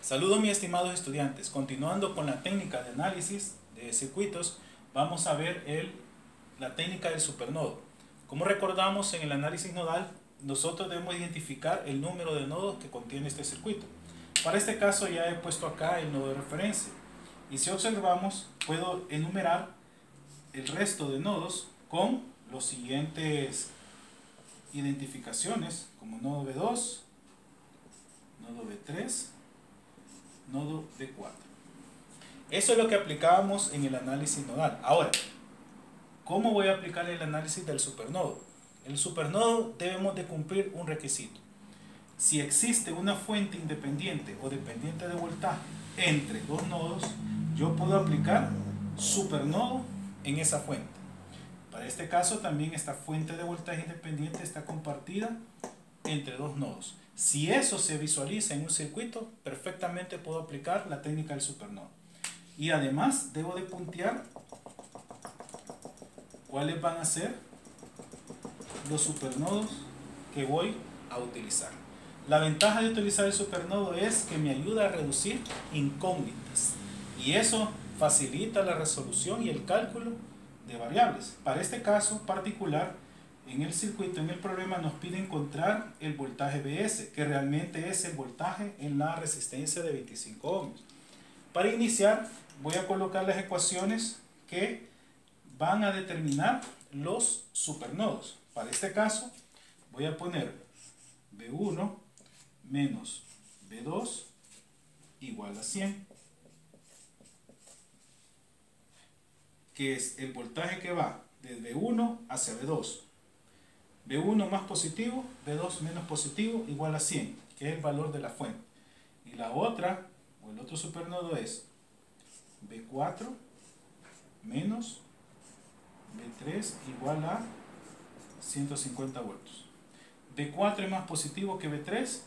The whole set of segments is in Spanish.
Saludos mis estimados estudiantes. Continuando con la técnica de análisis de circuitos, vamos a ver la técnica del supernodo. Como recordamos, en el análisis nodal nosotros debemos identificar el número de nodos que contiene este circuito. Para este caso ya he puesto acá el nodo de referencia. Y si observamos, puedo enumerar el resto de nodos con los siguientes identificaciones, como nodo B2, nodo B3, nodo D4. Eso es lo que aplicábamos en el análisis nodal. Ahora, ¿cómo voy a aplicar el análisis del supernodo? El supernodo debemos de cumplir un requisito. Si existe una fuente independiente o dependiente de voltaje entre dos nodos, yo puedo aplicar supernodo en esa fuente. Para este caso también esta fuente de voltaje independiente está compartida entre dos nodos. Si eso se visualiza en un circuito, perfectamente puedo aplicar la técnica del supernodo. Y además debo de puntear cuáles van a ser los supernodos que voy a utilizar. La ventaja de utilizar el supernodo es que me ayuda a reducir incógnitas. Y eso facilita la resolución y el cálculo de variables. Para este caso particular, en el circuito, en el problema, nos pide encontrar el voltaje Vs, que realmente es el voltaje en la resistencia de 25 ohms. Para iniciar, voy a colocar las ecuaciones que van a determinar los supernodos. Para este caso, voy a poner V1 menos V2 igual a 100, que es el voltaje que va desde V1 hacia V2. V1 más positivo, V2 menos positivo, igual a 100, que es el valor de la fuente. Y la otra, o el otro supernodo es V4 menos V3 igual a 150 voltios. V4 es más positivo que V3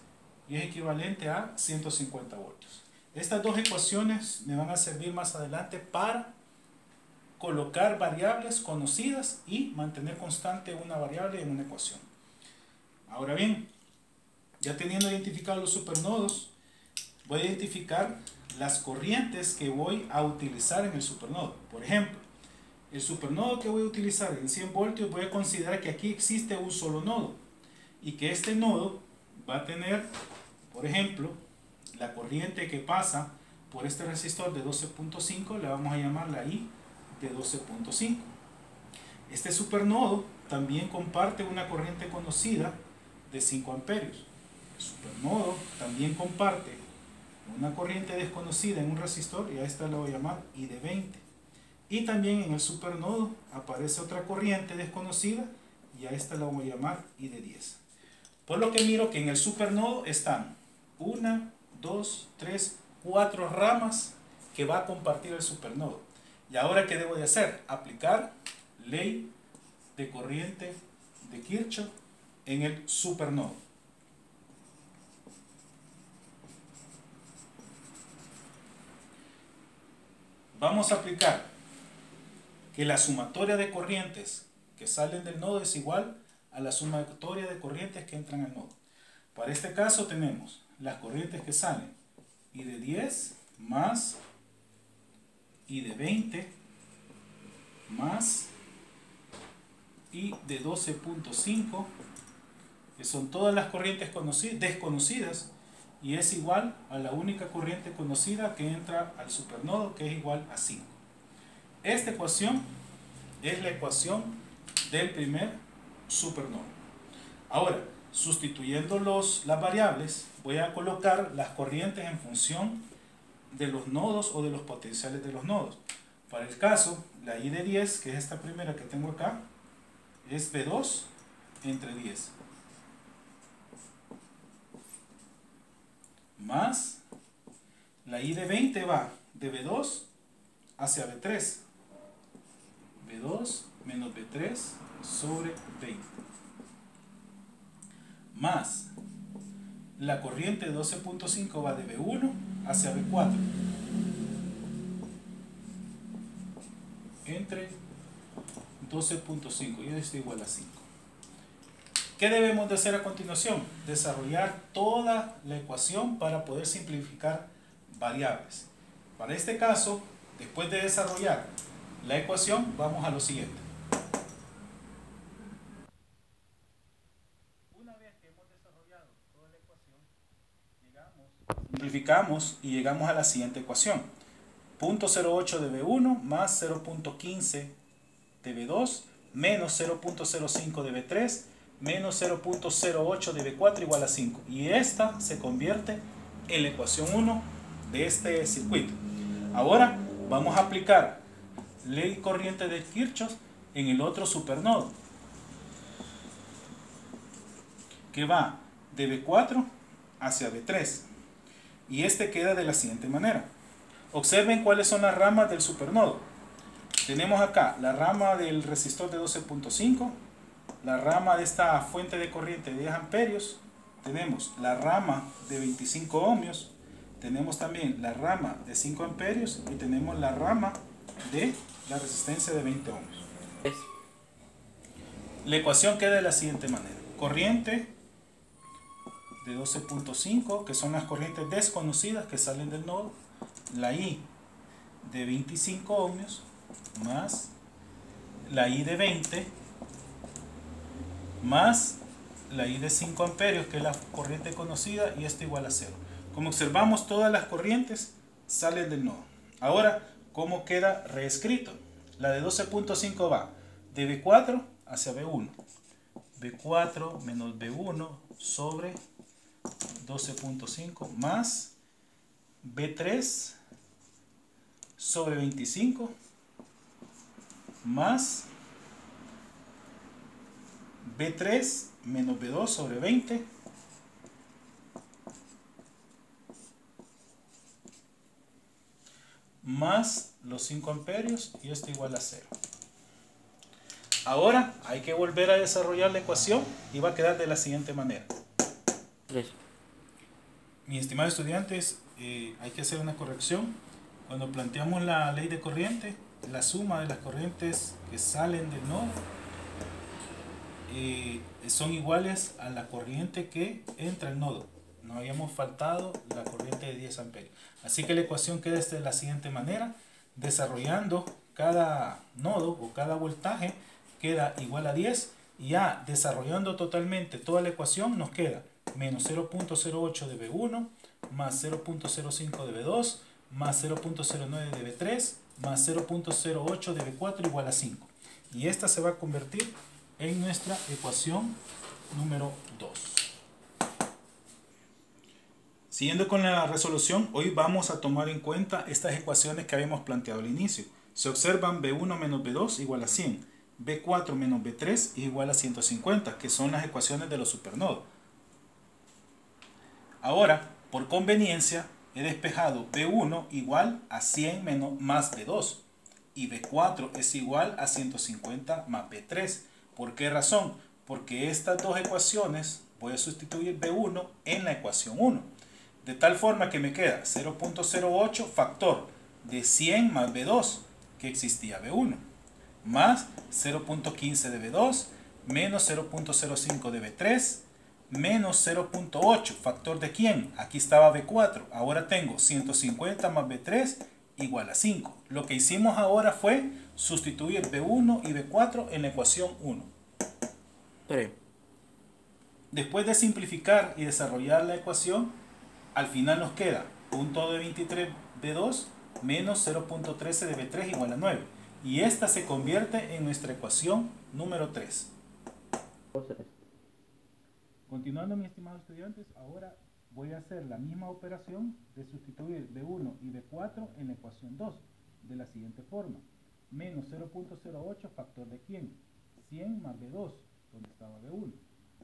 y es equivalente a 150 voltios. Estas dos ecuaciones me van a servir más adelante para colocar variables conocidas y mantener constante una variable en una ecuación. Ahora bien, ya teniendo identificados los supernodos, voy a identificar las corrientes que voy a utilizar en el supernodo. Por ejemplo, el supernodo que voy a utilizar en 100 voltios, voy a considerar que aquí existe un solo nodo y que este nodo va a tener, por ejemplo, la corriente que pasa por este resistor de 12.5, le vamos a llamar la I de 12.5. Este supernodo también comparte una corriente conocida de 5 amperios. El supernodo también comparte una corriente desconocida en un resistor y a esta la voy a llamar I de 20. Y también en el supernodo aparece otra corriente desconocida y a esta la voy a llamar I de 10. Por lo que miro que en el supernodo están 1, 2, 3, 4 ramas que va a compartir el supernodo. ¿Y ahora qué debo de hacer? Aplicar ley de corriente de Kirchhoff en el supernodo. Vamos a aplicar que la sumatoria de corrientes que salen del nodo es igual a la sumatoria de corrientes que entran al nodo. Para este caso tenemos las corrientes que salen I de 10 más I de 20 más I de 12.5, que son todas las corrientes desconocidas, y es igual a la única corriente conocida que entra al supernodo, que es igual a 5. Esta ecuación es la ecuación del primer supernodo. Ahora, sustituyendo las variables, voy a colocar las corrientes en función de los nodos o de los potenciales de los nodos. Para el caso, la I de 10, que es esta primera que tengo acá, es V2 entre 10. Más la I de 20 va de V2 hacia V3. V2 menos V3 sobre 20. Más la corriente de 12.5 va de V1 hacia V4 entre 12.5 y esto igual a 5. ¿Qué debemos de hacer a continuación? Desarrollar toda la ecuación para poder simplificar variables. Para este caso, después de desarrollar la ecuación, vamos a lo siguiente. Una vez que hemos desarrollado toda la ecuación, simplificamos y llegamos a la siguiente ecuación. 0.08 de B1 más 0.15 de B2 menos 0.05 de B3 menos 0.08 de B4 igual a 5. Y esta se convierte en la ecuación 1 de este circuito. Ahora vamos a aplicar ley corriente de Kirchhoff en el otro supernodo, que va de B4 hacia B3. Y este queda de la siguiente manera. Observen cuáles son las ramas del supernodo. Tenemos acá la rama del resistor de 12.5, la rama de esta fuente de corriente de 10 amperios, tenemos la rama de 25 ohmios, tenemos también la rama de 5 amperios y tenemos la rama de la resistencia de 20 ohmios. La ecuación queda de la siguiente manera. Corriente de 12.5, que son las corrientes desconocidas que salen del nodo, la I de 25 ohmios más la I de 20 más la I de 5 amperios, que es la corriente conocida, y esto igual a 0. Como observamos, todas las corrientes salen del nodo. Ahora, ¿cómo queda reescrito? La de 12.5 va de B4 hacia B1. B4 menos B1 sobre 12.5 más B3 sobre 25 más B3 menos B2 sobre 20 más los 5 amperios, y esto igual a 0. Ahora hay que volver a desarrollar la ecuación y va a quedar de la siguiente manera. 3. Mis estimados estudiantes, hay que hacer una corrección. Cuando planteamos la ley de corriente, la suma de las corrientes que salen del nodo son iguales a la corriente que entra al nodo. No habíamos faltado la corriente de 10 amperios. Así que la ecuación queda de la siguiente manera. Desarrollando cada nodo o cada voltaje queda igual a 10. Y ya desarrollando totalmente toda la ecuación nos queda menos 0.08 de B1 más 0.05 de B2 más 0.09 de B3 más 0.08 de B4 igual a 5. Y esta se va a convertir en nuestra ecuación número 2. Siguiendo con la resolución, hoy vamos a tomar en cuenta estas ecuaciones que habíamos planteado al inicio. Se observan B1 menos B2 igual a 100, B4 menos B3 es igual a 150, que son las ecuaciones de los supernodos. Ahora, por conveniencia, he despejado B1 igual a 100 menos más B2 y B4 es igual a 150 más B3. ¿Por qué razón? Porque estas dos ecuaciones voy a sustituir B1 en la ecuación 1. De tal forma que me queda 0.08 factor de 100 más B2, que existía B1, más 0.15 de B2, menos 0.05 de B3, menos 0.8, factor de ¿quién? Aquí estaba B4, ahora tengo 150 más B3 igual a 5. Lo que hicimos ahora fue sustituir B1 y B4 en la ecuación 1. 3. Después de simplificar y desarrollar la ecuación, al final nos queda punto de 23 B2 menos 0.13 de B3 igual a 9. Y esta se convierte en nuestra ecuación número 3. Continuando, mis estimados estudiantes, ahora voy a hacer la misma operación de sustituir B1 y B4 en la ecuación 2 de la siguiente forma. Menos 0.08 factor de ¿quién? 100 más B2, donde estaba B1.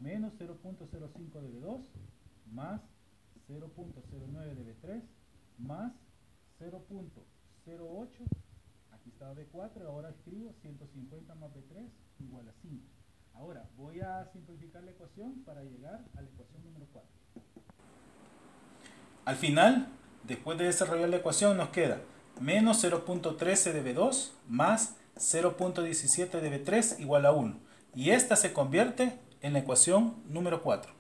Menos 0.05 de B2 más 0.09 de B3 más 0.08, aquí estaba B4, ahora escribo 150 más B3 igual a 5. Ahora voy a simplificar la ecuación para llegar a la ecuación número 4. Al final, después de desarrollar la ecuación, nos queda menos 0.13 de B2 más 0.17 de B3 igual a 1. Y esta se convierte en la ecuación número 4.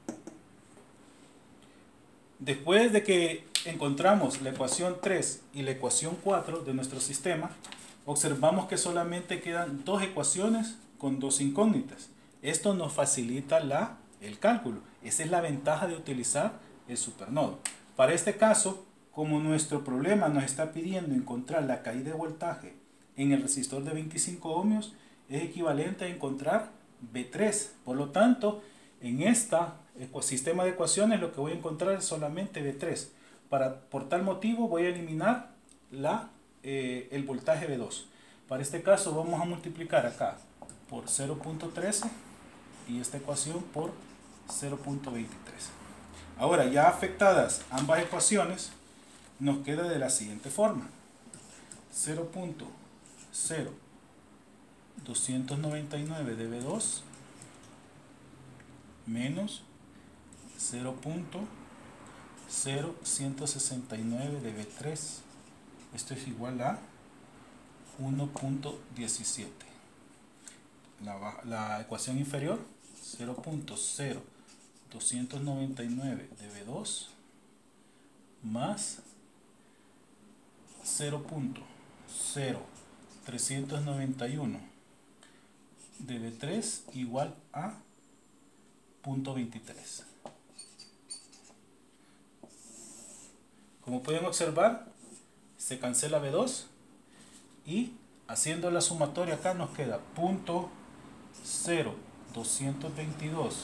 Después de que encontramos la ecuación 3 y la ecuación 4 de nuestro sistema, observamos que solamente quedan dos ecuaciones con dos incógnitas. Esto nos facilita el cálculo. Esa es la ventaja de utilizar el supernodo. Para este caso, como nuestro problema nos está pidiendo encontrar la caída de voltaje en el resistor de 25 ohmios, es equivalente a encontrar V3. Por lo tanto, en este sistema de ecuaciones lo que voy a encontrar es solamente V3. Por tal motivo voy a eliminar el voltaje V2. Para este caso vamos a multiplicar acá por 0.13 y esta ecuación por 0.23. Ahora, ya afectadas ambas ecuaciones, nos queda de la siguiente forma: 0.0299 de V2 menos 0.0169 de V3. Esto es igual a 1.17. La ecuación inferior, 0.0299 de V2 más 0.0391 de V3 igual a 0.23. Como pueden observar, se cancela V2 y haciendo la sumatoria acá nos queda 0.0222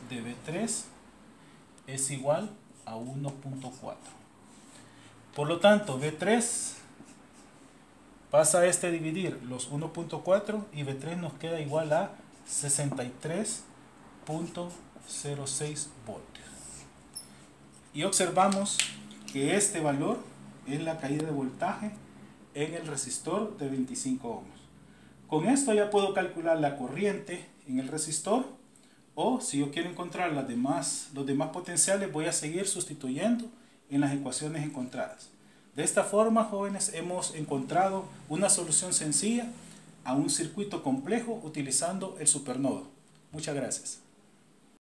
de V3 es igual a 1.4. Por lo tanto, V3 pasa a dividir los 1.4 y V3 nos queda igual a 63.06 voltios. Y observamos que este valor es la caída de voltaje en el resistor de 25 ohmios. Con esto ya puedo calcular la corriente en el resistor, o si yo quiero encontrar los demás potenciales, voy a seguir sustituyendo en las ecuaciones encontradas. De esta forma, jóvenes, hemos encontrado una solución sencilla a un circuito complejo utilizando el supernodo. Muchas gracias.